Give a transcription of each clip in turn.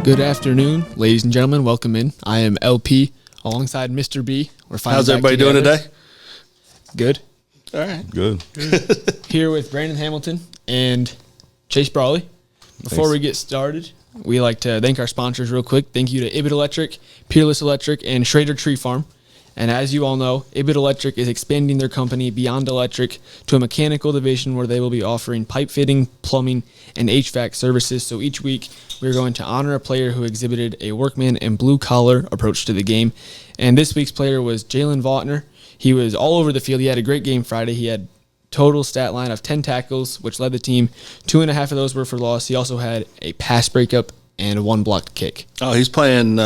Good afternoon, ladies and gentlemen. Welcome in. I am LP alongside Mr. B. How's everybody doing today? Good. All right. Good. Here with Brandon Hamilton and Chase Brawley. Before we get started, we like to thank our sponsors real quick. Thank you to Ibit Electric, Peerless Electric, and Schrader Tree Farm. And as you all know, Ibit Electric is expanding their company beyond electric to a mechanical division where they will be offering pipe fitting, plumbing, and HVAC services. So each week, we're going to honor a player who exhibited a workman and blue-collar approach to the game. And this week's player was Jalen Vaughtner. He was all over the field. He had a great game Friday. He had total stat line of 10 tackles, which led the team. 2.5 of those were for loss. He also had a pass breakup and one blocked kick. Oh, he's playing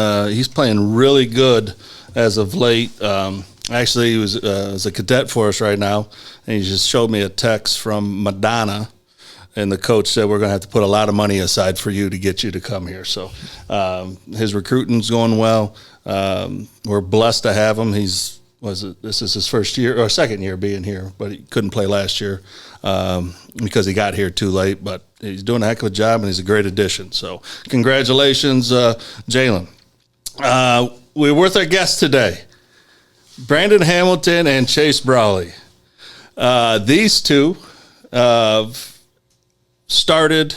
really good as of late. Actually, he was a cadet for us right now, and he just showed me a text from Madonna, and the coach said we're going to have to put a lot of money aside for you to get you to come here. So his recruiting's going well. We're blessed to have him. This is his first year or second year being here, but he couldn't play last year because he got here too late. But he's doing a heck of a job, and he's a great addition. So congratulations, Jalen. We're with our guests today, Brandon Hamilton and Chase Brawley. These two started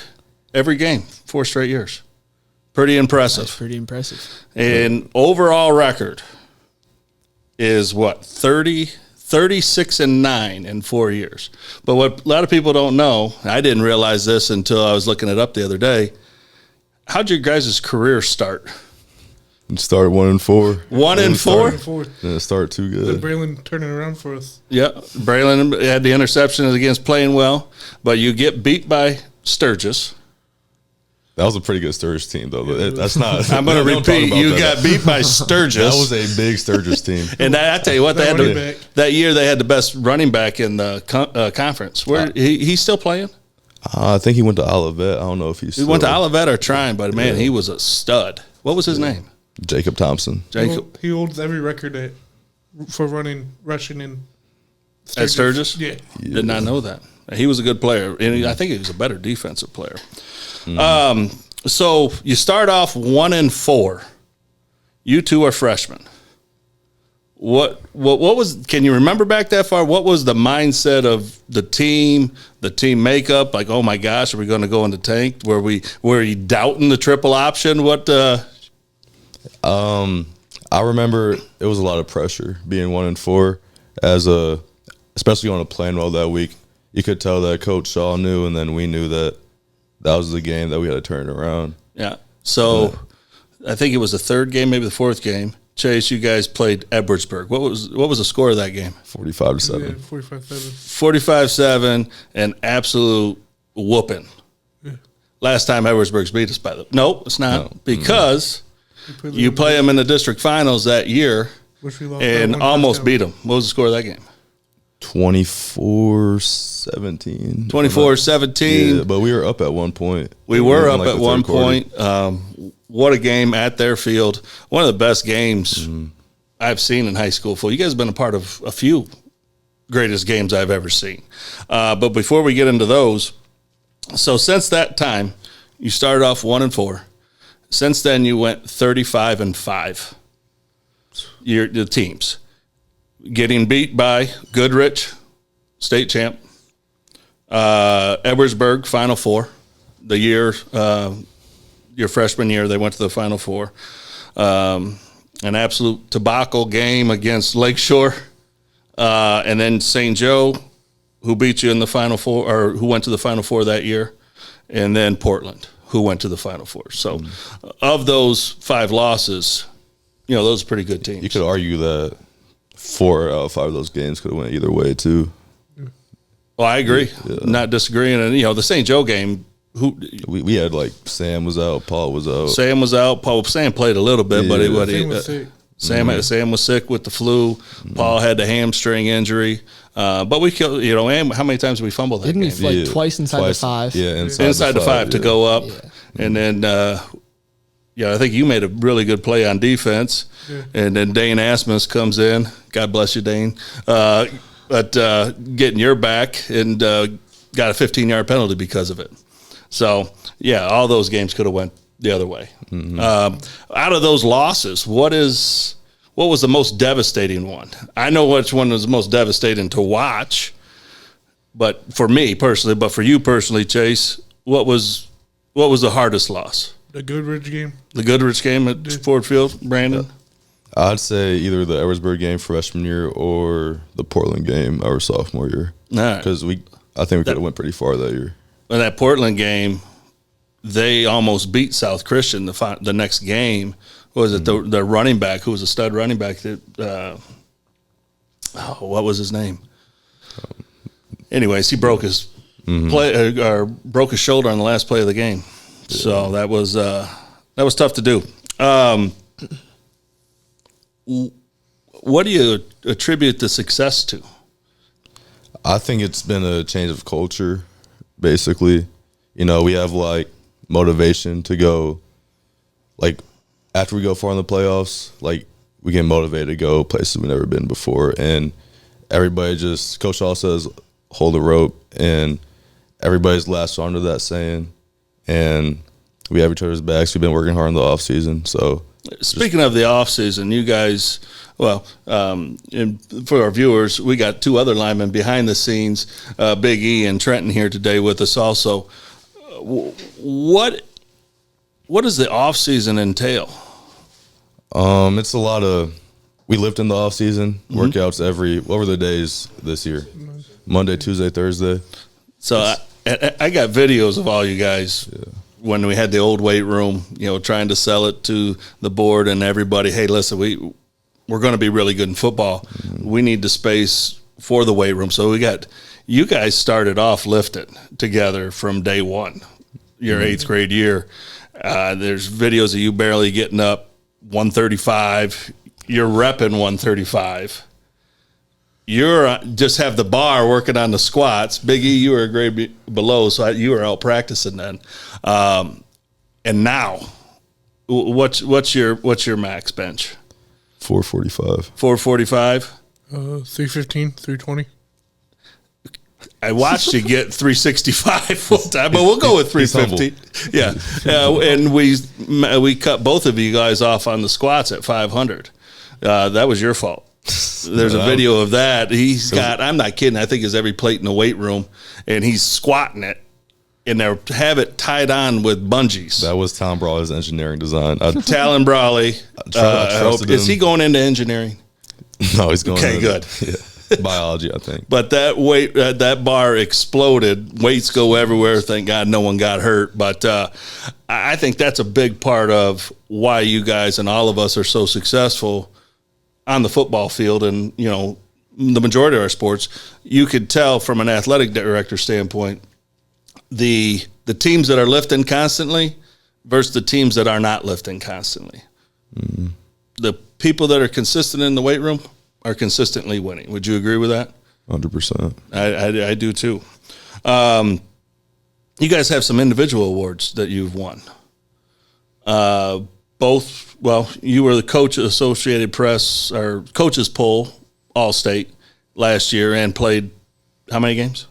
every game 4 straight years. Pretty impressive. That's pretty impressive. And overall record is what, 36-9 in 4 years. But what a lot of people don't know, I didn't realize this until I was looking it up the other day. How'd your guys' career start? Start 1-4. 1-4? Didn't start too good. Braylon turning around for us. Yeah, Braylon had the interception against playing well, but you get beat by Sturgis. That was a pretty good Sturgis team, though. That's not. I'm going to repeat. You got beat by Sturgis. That was a big Sturgis team. And I tell you what, that year they had the best running back in the conference. Where he's still playing? I think he went to Olivet. I don't know if he went to Olivet or trying, but man, he was a stud. What was his name? Jacob Thompson. He holds every record for rushing in Sturgis. At Sturgis? Yeah. Did not know that. He was a good player, and I think he was a better defensive player. So you start off 1-4. You two are freshmen. What was? Can you remember back that far? What was the mindset of the team makeup? Like, oh my gosh, are we going to go in the tank? Were you doubting the triple option? What? I remember it was a lot of pressure being 1-4 especially on a playing well that week. You could tell that Coach Shaw knew, and then we knew that was the game that we had to turn around. Yeah. So I think it was the third game, maybe the fourth game. Chase, you guys played Edwardsburg. What was the score of that game? 45-7. Yeah, 45-7. 45-7, an absolute whooping. Yeah. Last time Edwardsburg's beat us no, it's not because you play them in the district finals that year and almost beat them. What was the score of that game? 24-17. 24-17. Yeah, but we were up at one point. We were up at one point. What a game at their field. One of the best games I've seen in high school football. You guys have been a part of a few greatest games I've ever seen. But before we get into those, so since that time, you started off 1-4. Since then, you went 35-5. The teams. Getting beat by Goodrich, state champ. Edwardsburg, Final Four. The year, your freshman year, they went to the Final Four. An absolute debacle game against Lakeshore. And then St. Joe, who beat you in the Final Four, or who went to the Final Four that year. And then Portland, who went to the Final Four. So of those 5 losses, those are pretty good teams. You could argue that 4 out of 5 of those games could have went either way too. Well, I agree. Yeah. Not disagreeing. And the St. Joe game, we had Sam was out, Paul was out. Sam was out. Sam played a little bit, but Sam was sick with the flu. Paul had the hamstring injury. But we killed. And how many times did we fumble that game? Didn't we twice inside the 5? Yeah, inside the 5 to go up, and then. I think you made a really good play on defense, and then Dane Asmus comes in. God bless you, Dane. But getting your back and got a 15-yard penalty because of it. So, all those games could have went the other way. Out of those losses, what was the most devastating one? I know which one was the most devastating to watch, but for me personally, but for you personally, Chase, what was the hardest loss? The Goodrich game. The Goodrich game at Ford Field, Brandon? I'd say either the Edwardsburg game freshman year or the Portland game our sophomore year. Because I think we could have went pretty far that year. In that Portland game, they almost beat South Christian the next game. Was it the running back who was a stud running back that what was his name? Anyways, he broke his broke his shoulder on the last play of the game. Yeah. So that was tough to do. What do you attribute the success to? I think it's been a change of culture, basically. You know, we have like motivation to go, like after we go far in the playoffs, like we get motivated to go places we've never been before. And everybody just, Coach Hall says, hold the rope, and everybody's latched onto that saying. And we have each other's backs. We've been working hard in the off season. So speaking of the off season, you guys, well, and for our viewers, we got two other linemen behind the scenes, Big E and Trenton here today with us also. What does the off season entail? It's a lot of, we lived in the off season, workouts what were the days this year? Monday, Tuesday, Thursday. So I got videos of all you guys when we had the old weight room, trying to sell it to the board and everybody. Hey, listen, we're going to be really good in football. We need the space for the weight room. So you guys started off lifting together from day one, your 8th grade year. There's videos of you barely getting up 135. You're repping 135. You're just have the bar working on the squats. Big E, you were a grade below, so you were out practicing then. And now, what's your max bench? 445. 445. 315, 320. I watched you get 365 full time, but we'll go with 350. Yeah, and we cut both of you guys off on the squats at 500. That was your fault. There's a video of that. He's got, I'm not kidding, I think it's every plate in the weight room, and he's squatting it, and they have it tied on with bungees. That was Tom Brawley's engineering design. Talon Brawley. Is he going into engineering? No, he's going into good. Yeah. Biology, I think. But that bar exploded. Weights go everywhere. Thank God no one got hurt. But I think that's a big part of why you guys and all of us are so successful on the football field, and the majority of our sports. You could tell from an athletic director standpoint, the teams that are lifting constantly versus the teams that are not lifting constantly. Mm-hmm. The people that are consistent in the weight room are consistently winning. Would you agree with that? 100%. I do too. You guys have some individual awards that you've won. You were the coach of Associated Press or coaches poll All-State last year and played how many games?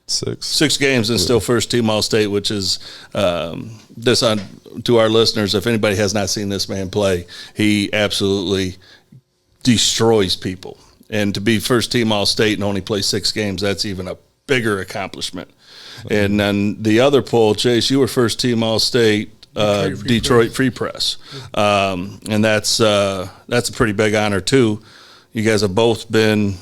6 games and still first team All-State, which is to our listeners, if anybody has not seen this man play, he absolutely destroys people. And to be first team All-State and only play 6 games, that's even a bigger accomplishment. And then the other poll, Chase, you were first team All-State, Detroit Free Press. And that's a pretty big honor too. You guys have both been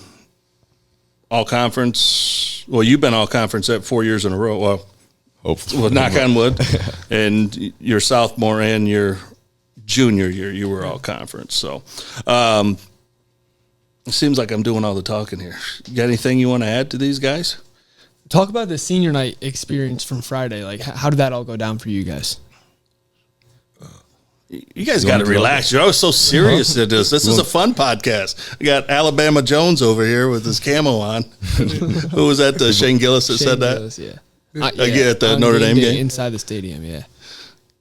all conference. Well, you've been all conference at 4 years in a row. Well, hopefully, well, knock on wood. And your sophomore and your junior year, you were all conference. So it seems like I'm doing all the talking here. You got anything you want to add to these guys? Talk about the senior night experience from Friday. Like, how did that all go down for you guys? You guys got to relax. You're always so serious at this. This is a fun podcast. We got Alabama Jones over here with his camo on. Who was that? Shane Gillis that said that? Gillis, yeah. At the Notre Dame game? Inside the stadium, yeah.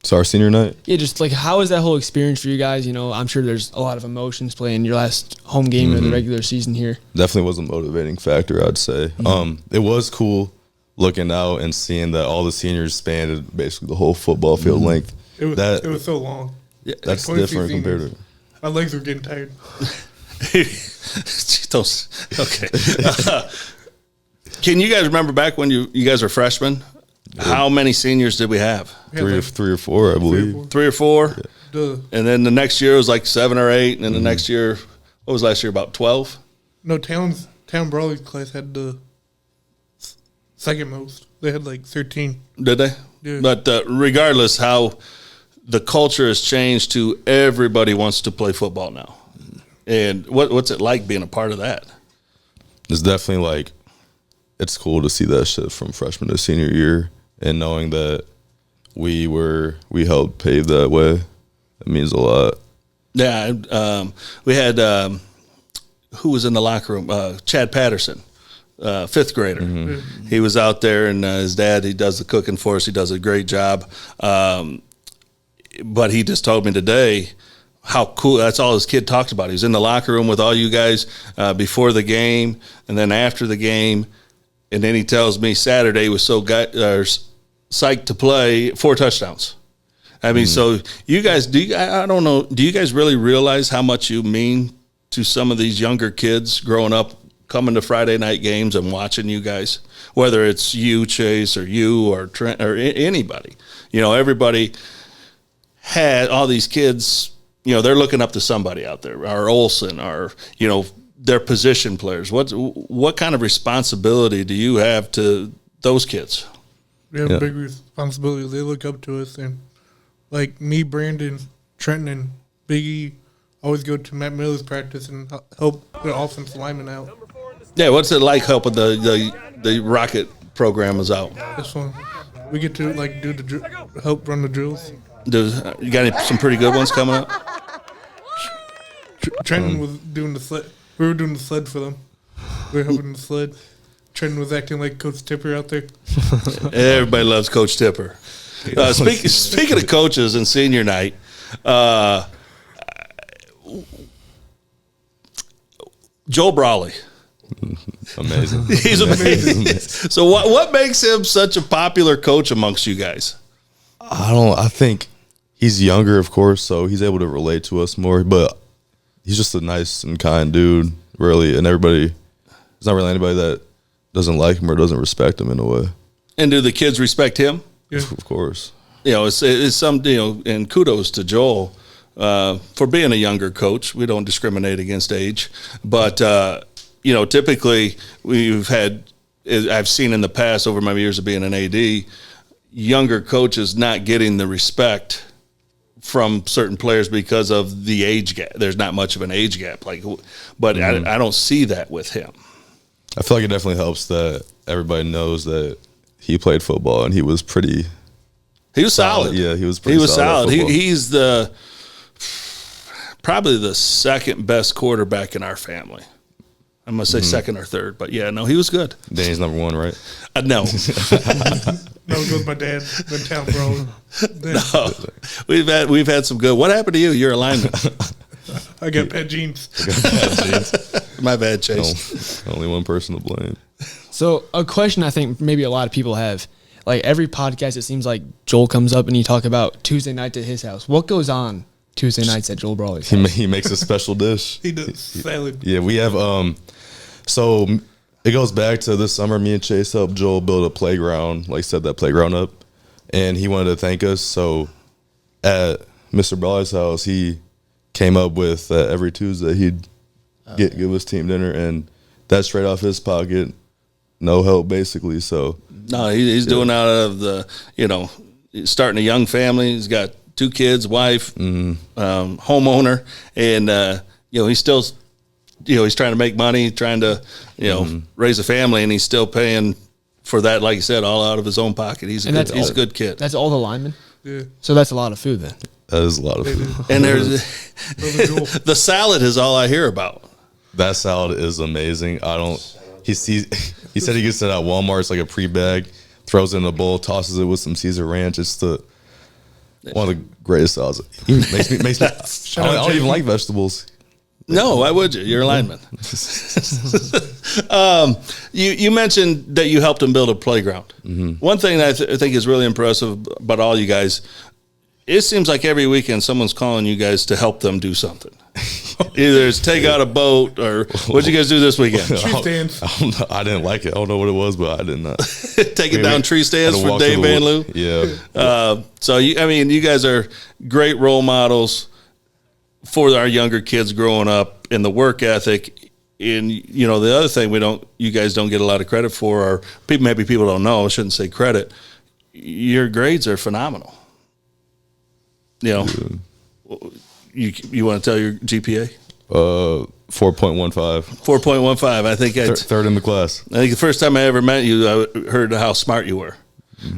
So our senior night? Yeah, just like how was that whole experience for you guys? I'm sure there's a lot of emotions playing your last home game of the regular season here. Definitely was a motivating factor, I'd say. It was cool looking out and seeing that all the seniors spanned basically the whole football field length. It was so long. Yeah, That's 20 different compared to. My legs were getting tired. Okay. Can you guys remember back when you guys were freshmen? How many seniors did we have? We had Three or four, I believe. 3 or 4? Duh. And then the next year was like 7 or 8. And then the next year, what was last year, about 12? No, Town Brawley class had the second most. They had like 13. Did they? Yeah. But regardless, how the culture has changed to everybody wants to play football now. And what's it like being a part of that? It's definitely like, it's cool to see that shit from freshman to senior year, and knowing that we helped pave that way. It means a lot. Yeah, we had who was in the locker room? Chad Patterson, 5th grader. Mm-hmm. He was out there, and his dad, he does the cooking for us. He does a great job. But he just told me today how cool. That's all his kid talked about. He was in the locker room with all you guys before the game, and then after the game. And then he tells me Saturday he was so psyched to play 4 touchdowns. I mean, so you guys, I don't know, do you guys really realize how much you mean to some of these younger kids growing up, coming to Friday night games and watching you guys? Whether it's you, Chase, or you, or Trent, or anybody. You know, everybody had all these kids, you know, they're looking up to somebody out there, or Olsen, or, you know, their position players. What kind of responsibility do you have to those kids? We have a big responsibility. They look up to us, and like me, Brandon, Trenton, and Biggie always go to Matt Miller's practice and help the offensive linemen out. Yeah, what's it like helping the Rocket program is out? This one, we get to like help run the drills. You got some pretty good ones coming up? Trenton was doing the sled. We were doing the sled for them. We were helping the sled. Trenton was acting like Coach Tipper out there. Everybody loves Coach Tipper. Speaking of coaches and senior night, Joel Brawley. Amazing. He's amazing. So what makes him such a popular coach amongst you guys? I think he's younger, of course, so he's able to relate to us more, but he's just a nice and kind dude, really, and there's not really anybody that doesn't like him or doesn't respect him in a way. And do the kids respect him? Yeah. Of course. You know, it's some, you know, and kudos to Joel for being a younger coach. We don't discriminate against age, but you know, typically I've seen in the past over my years of being an AD, younger coaches not getting the respect from certain players because of the age gap. There's not much of an age gap, but I don't see that with him. I feel like it definitely helps that everybody knows that he played football and he was pretty. He was solid. Yeah, he was. He was solid. He's probably the second best quarterback in our family. I'm gonna say second or third, but yeah, no, he was good. Danny's number 1, right? No. No, it goes my dad, the Town Brawley. No, we've had some good. What happened to you? You're a lineman. I got pet jeans. My bad, Chase. No, only one person to blame. So a question I think maybe a lot of people have, like every podcast, it seems like Joel comes up and you talk about Tuesday nights at his house. What goes on Tuesday nights at Joel Brawley's house? He makes a special dish. He does salad. Yeah, we have so it goes back to this summer. Me and Chase helped Joel build a playground, like set that playground up, and he wanted to thank us. So at Mr. Brawley's house, he came up with every Tuesday he'd give us team dinner, and that's straight off his pocket, no help basically. So no, he's doing out of the, you know, starting a young family. He's got 2 kids, wife, homeowner, and you know, he's still, you know, he's trying to make money, trying to, you know, raise a family, and he's still paying for that, like you said, all out of his own pocket. He's a good kid. That's all the linemen? Yeah. So that's a lot of food then. that is a lot of food. And there's the salad is all I hear about. That salad is amazing. He said he gets it at Walmart. It's like a pre-bag, throws it in a bowl, tosses it with some Caesar ranch. It's one of the greatest salads. Makes me I don't even like vegetables. No, why would you? You're a lineman. You mentioned that you helped him build a playground. One thing that I think is really impressive about all you guys, it seems like every weekend someone's calling you guys to help them do something. Either it's take out a boat or what'd you guys do this weekend? Tree stands. I didn't like it. I don't know what it was, but I did not. Taking down tree stands for Dave Van Loo? Yeah. So, you guys are great role models for our younger kids growing up in the work ethic. And, the other thing you guys don't get a lot of credit for, or maybe people don't know, I shouldn't say credit, your grades are phenomenal. You want to tell your GPA? 4.15. 4.15. I think third in the class. I think the first time I ever met you, I heard how smart you were,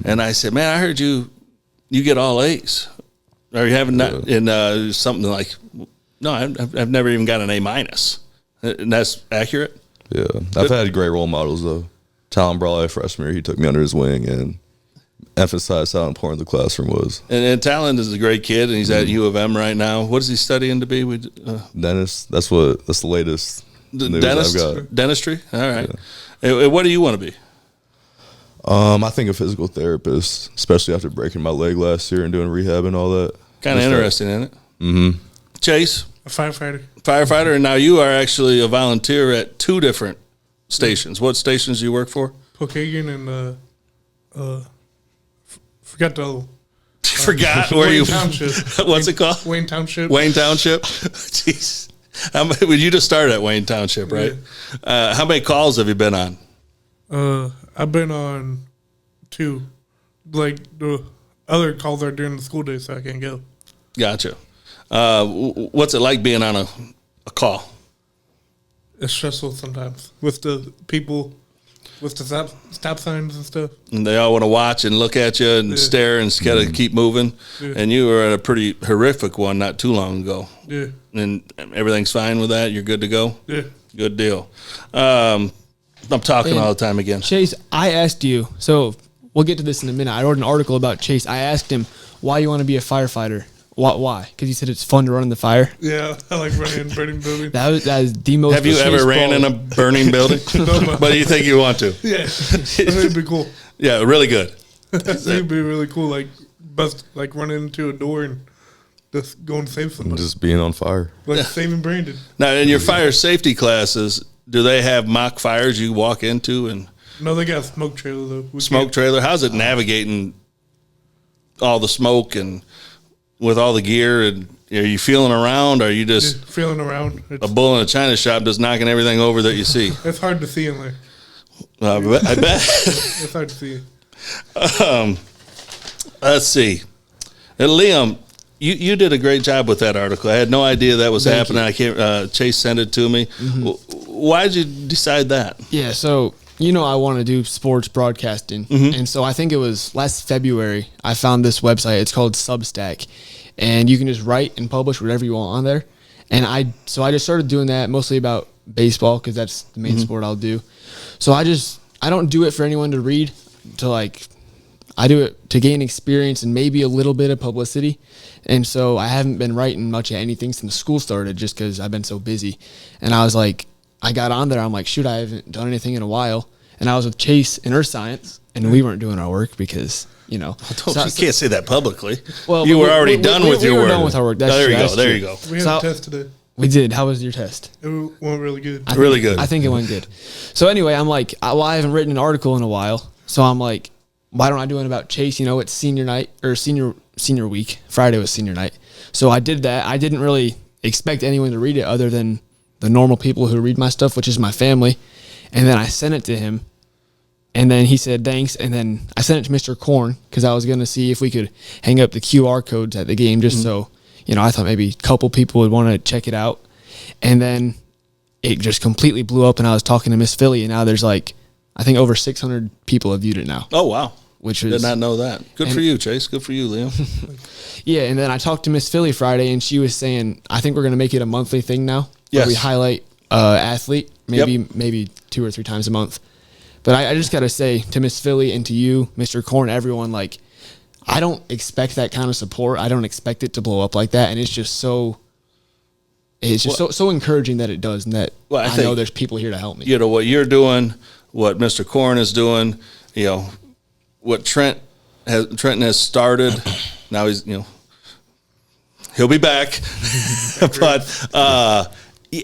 and I said, "Man, I heard you get all A's. Are you having that in something like?" No, I've never even got an A minus, and that's accurate. Yeah, I've had great role models though. Talon Brawley, freshman year, he took me under his wing and emphasized how important the classroom was. And Talon is a great kid, and he's at U of M right now. What is he studying to be? Dentist. That's the latest news I've got. Dentistry. All right. Yeah. What do you want to be? I think a physical therapist, especially after breaking my leg last year and doing rehab and all that. Kind of interesting, isn't it? Mm-hmm. Chase, A firefighter. Firefighter, and now you are actually a volunteer at 2 different stations. What stations do you work for? Pokagon and forgot the Forgot where Wayne you. Township. What's it called? Wayne Township. Wayne Township. Jeez, you just started at Wayne Township, right? Yeah. How many calls have you been on? I've been on 2. Like the other calls are during the school day, so I can't go. Gotcha. What's it like being on a call? It's stressful sometimes with the people, with the stop signs and stuff. And they all want to watch and look at you and stare and got to keep moving. Yeah. And you were at a pretty horrific one not too long ago. Yeah. And everything's fine with that? You're good to go? Yeah. Good deal. I'm talking all the time again. Chase, I asked you, so we'll get to this in a minute. I wrote an article about Chase. I asked him why you want to be a firefighter. Why? Because you said it's fun to run in the fire. Yeah, I like running in burning buildings. That is the most. Have you ever ran in a burning building? No, But you think you want to? Yeah, it'd be cool. Yeah, really good. It'd be really cool, like running into a door and just going to save somebody, Just being on fire. like saving Brandon. Now, in your fire safety classes, do they have mock fires you walk into and No, they got a smoke trailer though. We smoke can't- trailer? How's it navigating all the smoke and with all the gear? And are you feeling around? Or are you just feeling around. a bull in a china shop just knocking everything over that you see? It's hard to see in there. I bet. It's hard to see. Let's see. And Liam, you did a great job with that article. I had no idea that was happening. I can't. Chase sent it to me. Why did you decide that? Yeah, so I want to do sports broadcasting, and so I think it was last February I found this website. It's called Substack, and you can just write and publish whatever you want on there. And I just started doing that mostly about baseball because that's the main sport I'll do. So I don't do it for anyone to read. I do it to gain experience and maybe a little bit of publicity. And so I haven't been writing much of anything since school started just because I've been so busy. And I was like, I got on there. I'm like, shoot, I haven't done anything in a while. And I was with Chase in Earth Science, and we weren't doing our work because, You can't say that publicly. Well, you were already done with your we were work. done with our work. That's there true, you go. that's There true. you go. We had So- a test today. We did. How was your test? It went really good. Really good. I think it went good. So anyway, I'm like, I haven't written an article in a while. So I'm like, why don't I do it about Chase? It's senior night or senior week. Friday was senior night. So I did that. I didn't really expect anyone to read it other than the normal people who read my stuff, which is my family. And then I sent it to him. And then he said, thanks. And then I sent it to Mr. Korn because I was going to see if we could hang up the QR codes at the game just so, I thought maybe a couple people would want to check it out. And then it just completely blew up, and I was talking to Miss Philly, and now there's I think over 600 people have viewed it now. Oh, wow. Which was, Did not know that. Good for you, Chase. Good for you, Liam. Yeah, and then I talked to Miss Philly Friday, and she was saying, I think we're going to make it a monthly thing now. Yes. Where we highlight athlete, maybe 2 or 3 times a month. But I just got to say to Miss Philly and to you, Mr. Korn, everyone, I don't expect that kind of support. I don't expect it to blow up like that, and it's just so encouraging that it does, and that I know there's people here to help me. What you're doing, what Mr. Korn is doing, what Trenton has started. Now he's, He'll be back. But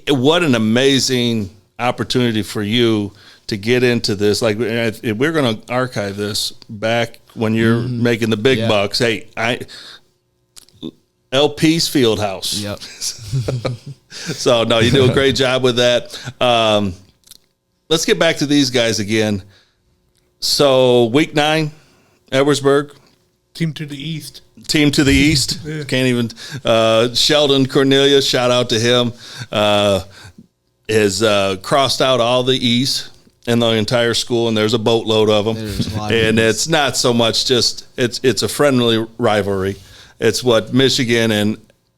what an amazing opportunity for you to get into this. Like, if we're going to archive this back when you're making the big bucks. Hey, LP's Fieldhouse. Yep. So, no, you do a great job with that. Let's get back to these guys again. So, week 9, Edwardsburg. Team to the east. Team to the east. Yeah. Can't even. Sheldon Cornelius, shout out to him, has crossed out all the E's in the entire school, and there's a boatload of them. There's a lot of And E's. it's not so much just it's a friendly rivalry. It's what Michigan and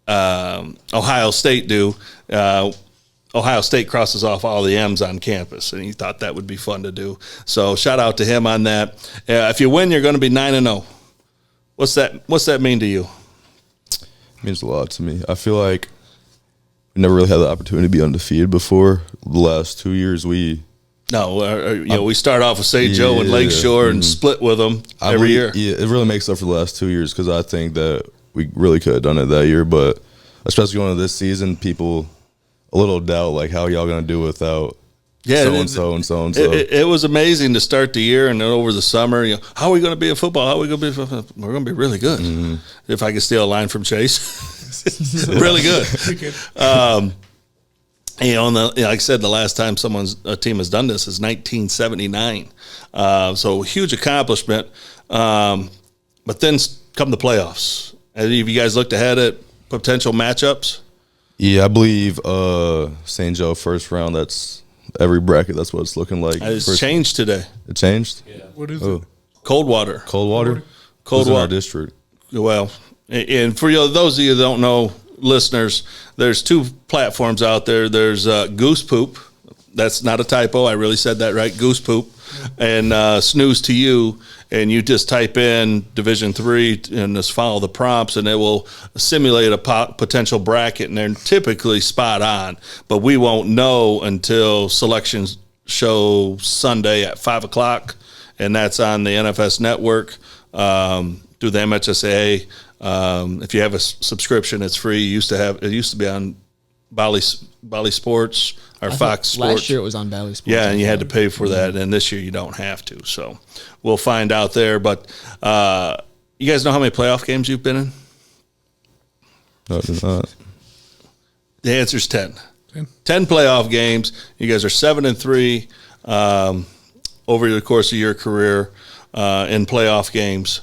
Ohio State do. Ohio State crosses off all the M's on campus, and he thought that would be fun to do. So shout out to him on that. If you win, you're going to be 9-0. What's that mean to you? It means a lot to me. I feel like we never really had the opportunity to be undefeated before. The last 2 years, we start off with St. Joe and Lakeshore and split with them every year. Yeah, it really makes up for the last 2 years because I think that we really could have done it that year. But especially going into this season, people a little doubt like how y'all going to do without so and so. It was amazing to start the year, and then over the summer, how are we going to be in football? How are we going to be? We're going to be really good. Mm-hmm. If I could steal a line from Chase, really good. Like I said, the last time a team has done this is 1979. So huge accomplishment. But then come the playoffs. Have you guys looked ahead at potential matchups? Yeah, I believe St. Joe first round. That's every bracket. That's what it's looking like. It's changed today. It changed? Yeah. What is it? Coldwater. Coldwater? Coldwater. In our district. Well, and for those of you that don't know, listeners, there's 2 platforms out there. There's Goose Poop. That's not a typo. I really said that right. Goose Poop. And Snooze to You. And you just type in Division III and just follow the prompts, and it will simulate a potential bracket, and they're typically spot on. But we won't know until selections show Sunday at 5 o'clock, and that's on the NFS Network through the MHSAA. If you have a subscription, it's free. It used to be on Bali Sports or Fox Sports. Last year it was on Bali Sports. Yeah, and you had to pay for that, and this year you don't have to. So we'll find out there. But you guys know how many playoff games you've been in? No, it's not. The answer's 10. 10 playoff games. You guys are 7-3 over the course of your career in playoff games.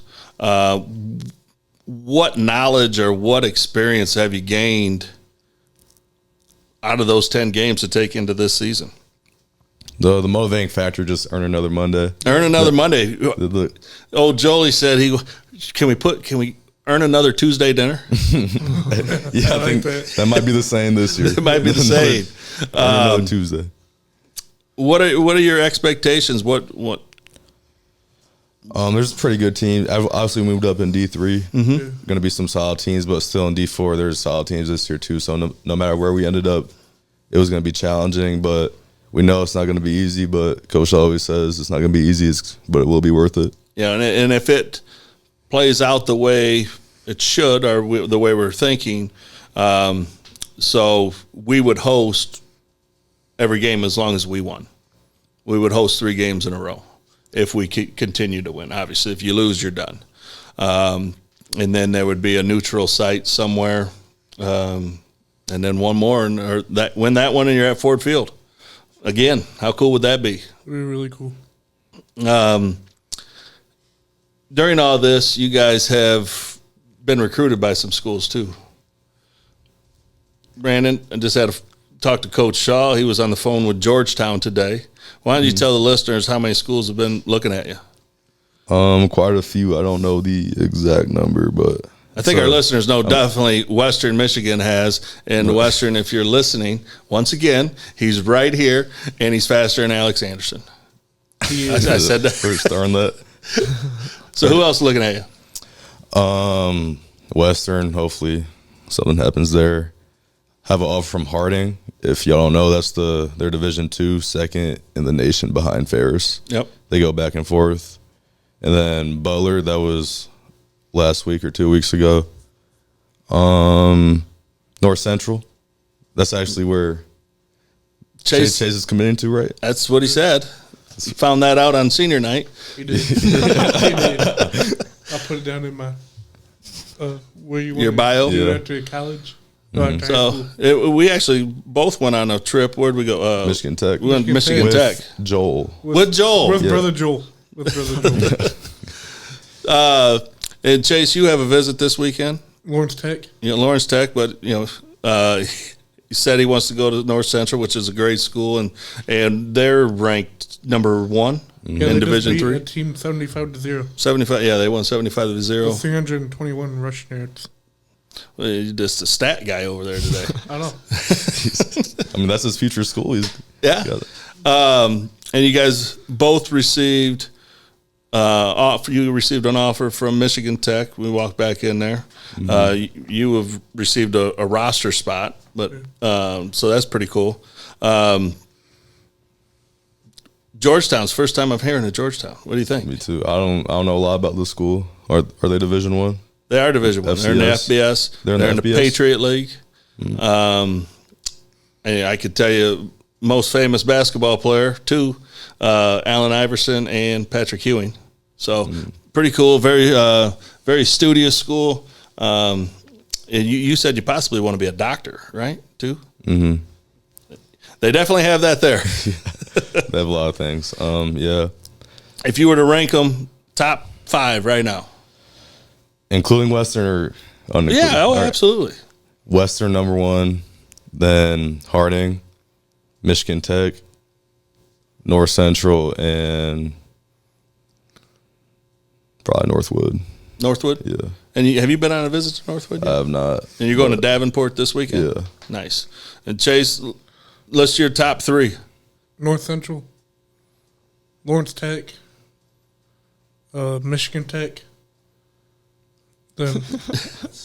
What knowledge or what experience have you gained out of those 10 games to take into this season? The motivating factor, just earn another Monday. Earn another Monday. Old Jolie said, can we earn another Tuesday dinner? Yeah, I think that might be the same this year. It might be the same. Another Tuesday. What are your expectations? What? There's a pretty good team. I've obviously moved up in D3. Mm-hmm. Going to be some solid teams, but still in D4, there's solid teams this year too. So no matter where we ended up, it was going to be challenging, but we know it's not going to be easy. But Coach always says it's not going to be easy, but it will be worth it. Yeah, and if it plays out the way it should, or the way we're thinking, so we would host every game as long as we won. We would host 3 games in a row if we continue to win. Obviously, if you lose, you're done. And then there would be a neutral site somewhere, and then one more, win that one, and you're at Ford Field. Again, how cool would that be? Really cool. During all this, you guys have been recruited by some schools too. Brandon, I just had to talk to Coach Shaw. He was on the phone with Georgetown today. Why don't you tell the listeners how many schools have been looking at you? Quite a few. I don't know the exact number, but I think our listeners know definitely Western Michigan has. And Western, if you're listening, once again, he's right here, and he's faster than Alex Anderson. I said that. First on that. So who else is looking at you? Western, hopefully something happens there. Have an offer from Harding. If y'all don't know, that's their Division II, second in the nation behind Ferris. Yep. They go back and forth. And then Butler, that was last week or 2 weeks ago. North Central. That's actually where Chase is committing to, right? That's what he said. He found that out on senior night. He did. He did. I put it down in my where you Your bio? to Yeah. after college. So we actually both went on a trip. Where'd we go? Michigan Tech. We went to Michigan With Tech. Joel. With Joel. With Yeah. brother Joel. With brother Joel. And Chase, you have a visit this weekend. Lawrence Tech. Lawrence Tech, but he said he wants to go to North Central, which is a great school, and they're ranked number 1 Yeah, in they Division just beat 3. a team 75-0. 75. Yeah, they won 75-0. 321 rushing yards. Well, you're just a stat guy over there today. I know. I mean, that's his future school. He's Yeah. got it. And you guys both received you received an offer from Michigan Tech. We walked back in there. You have received a roster spot, but so that's pretty cool. Georgetown's first time I'm hearing of Georgetown. What do you think? Me too. I don't know a lot about the school. Are they Division 1? They are Division 1. They're in the FBS. They're in the the FBS? Patriot League. And I could tell you most famous basketball player too, Allen Iverson and Patrick Ewing. So pretty cool. Very studious school. And you said you possibly want to be a doctor, right? Too. Mm-hmm. They definitely have that there. They have a lot of things. Yeah. If you were to rank them top 5 right now. Including Western or unincluding? Yeah, All right. absolutely. Western number 1, then Harding, Michigan Tech, North Central, and probably Northwood. Northwood? Yeah. And have you been on a visit to Northwood yet? I have not. And you're going to Davenport this weekend? Yeah. Nice. And Chase, list your top 3. North Central. Lawrence Tech. Michigan Tech. Then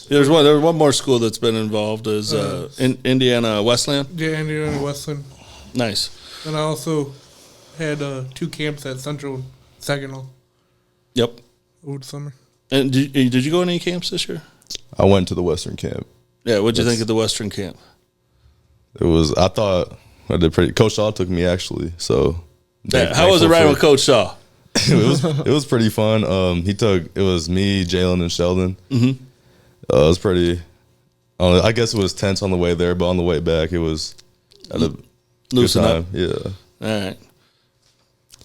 There's one more school that's been involved is Indiana Westland. yeah, Indiana Westland. Nice. And I also had 2 camps at Central and Saginaw Yep. over the summer. And did you go to any camps this year? I went to the Western camp. Yeah. What'd you think of the Western camp? I thought I did pretty. Coach Shaw took me actually. So How was it riding with Coach Shaw? it was pretty fun. It was me, Jalen, and Sheldon. Mm-hmm. It was pretty. I guess it was tense on the way there, but on the way back, it was at a Loosen good up. time. Yeah. All right.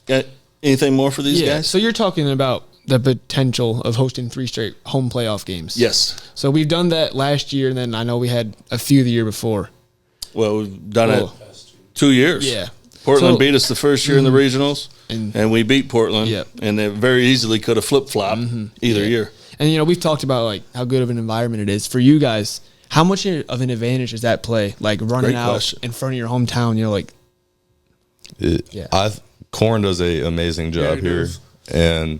Got anything more for these guys? So you're talking about the potential of hosting 3 straight home playoff games. Yes. So we've done that last year, and then I know we had a few the year before. Well, we've done Well, it 2 years. Yeah. Portland So- beat us the first year in the regionals, and we beat Portland. Yep. And they very easily could have flip-flopped either year. And, we've talked about, how good of an environment it is. For you guys, how much of an advantage does that play? Like, running Great out question. in front of your hometown, Yeah. Corn does a amazing job he here, does. and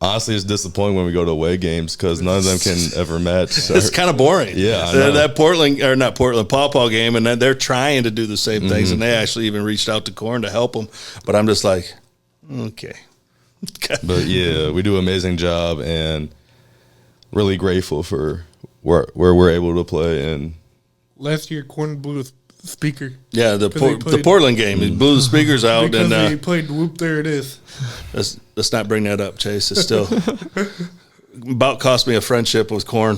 honestly, it's disappointing when we go to away games because none of them can ever match. It's kind of boring. Yeah, I know. That Paw game, and then they're trying to do the same things, and they actually even reached out to Corn to help them. But I'm just like, okay. But yeah, we do an amazing job, and really grateful for where we're able to play. And Last year, Corn blew a speaker. Yeah, the 'Cause they played- Portland game, he blew the speakers out, Because and they played Whoop, There It Is. let's not bring that up, Chase. It's still about cost me a friendship with Corn.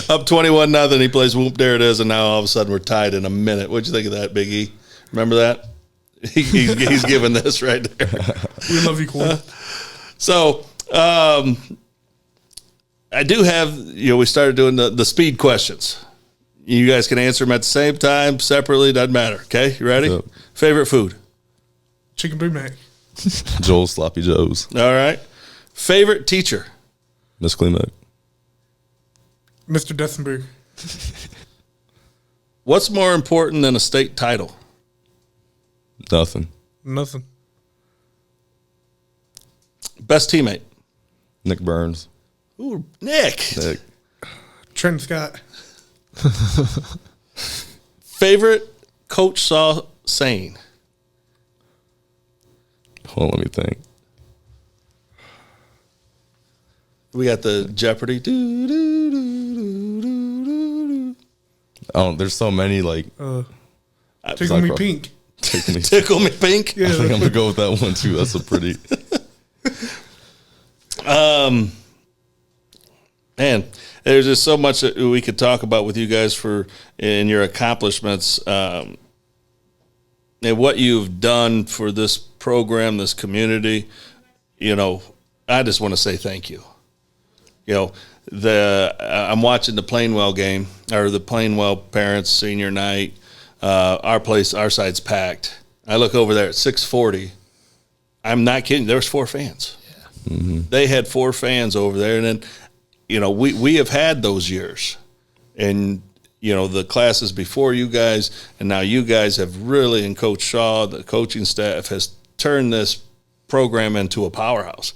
Up 21-0, he plays Whoop, There It Is, and now all of a sudden we're tied in a minute. What'd you think of that, Big E? Remember that? He's giving this right there. We love you, Corn. So I do have, we started doing the speed questions. You guys can answer them at the same time, separately, doesn't matter. Okay, you ready? Yep. Favorite food? Chicken Big Mac. Joel's Sloppy Joe's, All right. Favorite teacher? Miss Klimek. Mr. Dessenberg. What's more important than a state title? Nothing. Nothing. Best teammate? Nick Burns. Ooh, Nick. Nick. Trent Scott. Favorite Coach Saw saying? Hold on, let me think. We got the Jeopardy. Do, do, do, do, do, do. Oh, there's so many like. Tickle Me Pink. Tickle Me Pink. I think I'm gonna go with that one too. That's a pretty. Man, there's just so much that we could talk about with you guys in your accomplishments, and what you've done for this program, this community. You know, I just want to say thank you. You know, I'm watching the Plainwell game, or the Plainwell parents senior night. Our side's packed. I look over there at 640. I'm not kidding. There was 4 fans. Yeah. Mm-hmm. They had 4 fans over there, and then, you know, we have had those years, and you know the classes before you guys, and now you guys have really, and Coach Shaw, the coaching staff has turned this program into a powerhouse.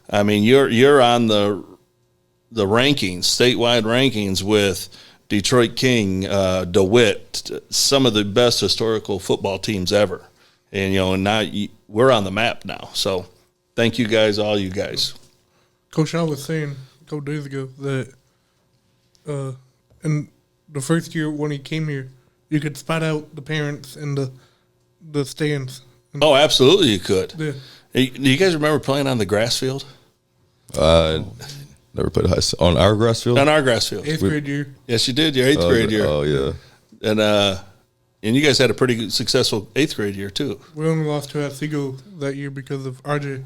I mean, you're on the rankings, statewide rankings with Detroit King, DeWitt, some of the best historical football teams ever. And, you know, and now we're on the map now. So thank you guys, all you guys. Coach Shaw was saying a couple days ago that in the first year when he came here, you could spot out the parents in the stands. Oh, absolutely you could. Yeah. Do you guys remember playing on the grass field? Never played high school. On our grass field? On our grass field. 8th grade year. Yes, you did. Your 8th grade year. Oh, yeah. And you guys had a pretty successful 8th grade year, too. We only lost to Otsego that year because of RJ.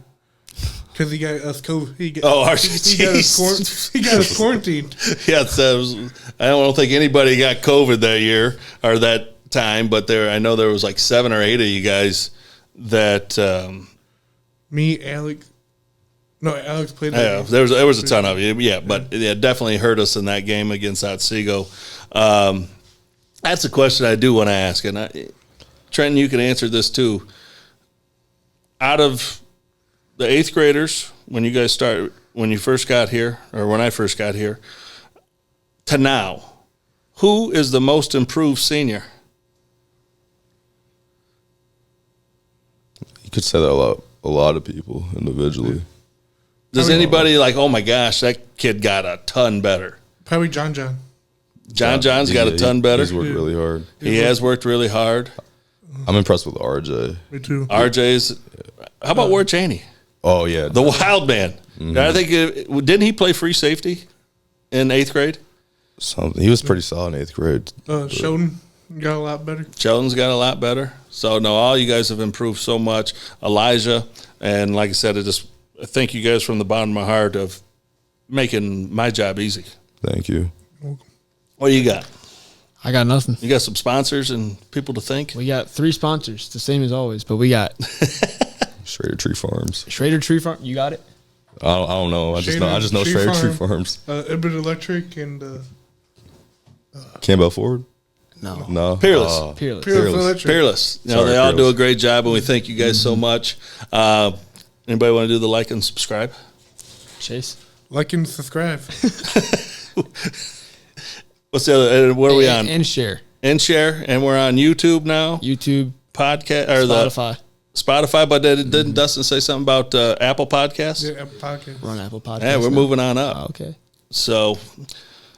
Because he got us COVID. RJ. He got us quarantined. Yeah, I don't think anybody got COVID that year or that time, but I know there was like 7 or 8 of you guys that. Me, Alex. No, Alex played that yeah, game. there was a ton of you. Yeah, but it definitely hurt us in that game against Otsego. That's a question I do want to ask. And Trenton, you can answer this too. Out of the 8th graders, when you first got here, or when I first got here, to now, who is the most improved senior? You could say that a lot of people individually. Does anybody like, oh my gosh, that kid got a ton better? Probably John. John's got a ton better. He's worked really hard. He has worked really hard. I'm impressed with RJ. Me too. RJ's. How about Ward Cheney? Oh, yeah. The wild man. Mm-hmm. I think, didn't he play free safety in 8th grade? He was pretty solid in 8th grade. Sheldon got a lot better. Sheldon's got a lot better. So, no, all you guys have improved so much. Elijah, and like I said, I thank you guys from the bottom of my heart of making my job easy. Thank you. What do you got? I got nothing. You got some sponsors and people to thank? We got 3 sponsors, the same as always, but we got Schrader Tree Farms. Schrader Tree Farm. You got it? I don't know. I just know Schrader Tree Farms. Ibid Electric and Campbell Ford? No. Peerless. Peerless. Electric. Peerless. You know, Sorry, they all do Peerless. a great job, and we thank you guys so much. Anybody want to do the like and subscribe? Chase. Like and subscribe. What's the other? What are we on? And share. And share, and we're on YouTube now. YouTube, Podcast or Spotify. Spotify, but didn't Dustin say something about Apple Podcasts? Yeah, Apple Podcast. We're on Apple Podcasts. Yeah, we're now. moving on up. Oh, okay. So,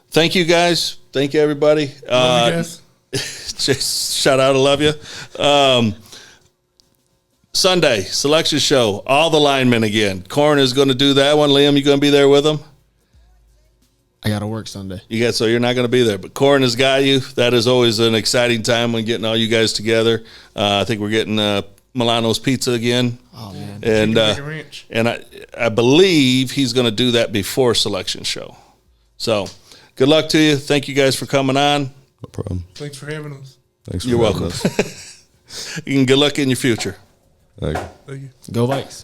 thank you guys. Thank you everybody. Love you guys. Just shout out, I love you. Sunday selection show. All the linemen again. Corn is going to do that one. Liam, you going to be there with them? I got to work Sunday. So you're not going to be there, but Corn has got you. That is always an exciting time when getting all you guys together. I think we're getting Milano's Pizza again. Oh man! And I believe he's going to do that before selection show. So good luck to you. Thank you guys for coming on. No problem. Thanks for having us. Thanks for You're having welcome. us. You can good luck in your future. Thank you. Thank you. Go Vikes.